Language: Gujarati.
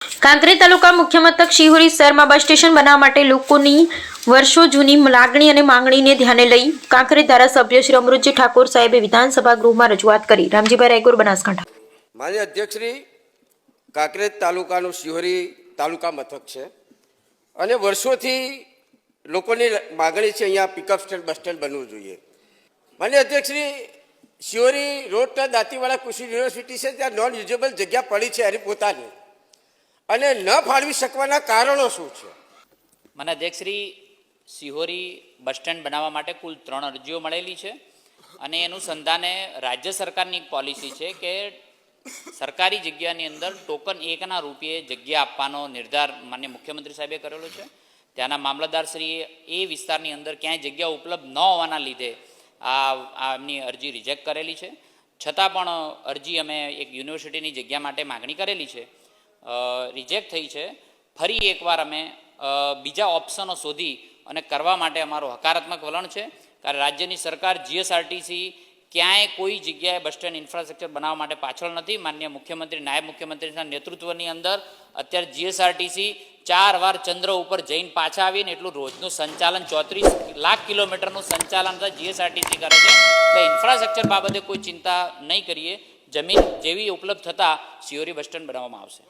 કાંકરેજ તાલુકા મુખ્ય મથક શિહોરી શહેરમાં બસ સ્ટેશન બનાવવા માટે લોકોની વર્ષો જૂની લાગણી અને માંગણીને ધ્યાને લઈ કાંકરેજ ધારાસભ્ય શ્રી અમૃતજી ઠાકોર સાહેબે વિધાનસભા ગૃહમાં રજૂઆત કરી. રામજીભાઈ રાયગોર, બનાસકાંઠા. માન્ય અધ્યક્ષશ્રી, કાંકરેજ તાલુકાનું શિહોરી તાલુકા મથક છે અને વર્ષોથી લોકોની માગણી છે અહીંયા પિકઅપ સ્ટેન્ડ, બસ સ્ટેન્ડ બનવું જોઈએ. માન્ય અધ્યક્ષશ્રી, શિહોરી રોડના દાંતીવાડા કૃષિ યુનિવર્સિટી છે, ત્યાં નોન યુઝેબલ જગ્યા પડી છે એની પોતાની, અને ન ફાળવી શકવાના કારણો શું છે? માન્ય અધ્યક્ષશ્રી, શિહોરી બસ સ્ટેન્ડ બનાવવા માટે કુલ 3 અરજીઓ મળેલી છે અને એનું સંધાને રાજ્ય સરકારની એક પોલિસી છે કે સરકારી જગ્યાની અંદર ટોકન 1ના રૂપિયે જગ્યા આપવાનો નિર્ધાર માનનીય મુખ્યમંત્રી સાહેબે કરેલો છે. ત્યાંના મામલતદારશ્રીએ એ વિસ્તારની અંદર ક્યાંય જગ્યા ઉપલબ્ધ ન હોવાના લીધે એમની અરજી રિજેક્ટ કરેલી છે. છતાં પણ અરજી અમે એક યુનિવર્સિટીની જગ્યા માટે માગણી કરેલી છે, રિજેક્ટ થઈ છે. ફરી એકવાર અમે બીજા ઓપ્શનો શોધી અને કરવા માટે અમારો હકારાત્મક વલણ છે. કારણ રાજ્યની સરકાર જીએસઆરટીસી ક્યાંય કોઈ જગ્યાએ બસ સ્ટેન્ડ ઇન્ફ્રાસ્ટ્રક્ચર બનાવવા માટે પાછળ નથી. માનનીય મુખ્યમંત્રી, નાયબ મુખ્યમંત્રીના નેતૃત્વની અંદર અત્યારે જીએસઆરટીસી 4 વાર ચંદ્ર ઉપર જઈને પાછા આવીને એટલું રોજનું સંચાલન 34 લાખ કિલોમીટરનું સંચાલન જીએસઆરટીસી કરે છે. એટલે ઇન્ફ્રાસ્ટ્રક્ચર બાબતે કોઈ ચિંતા નહીં કરીએ. જમીન જેવી ઉપલબ્ધ થતાં શિહોરી બસ સ્ટેન્ડ બનાવવામાં આવશે.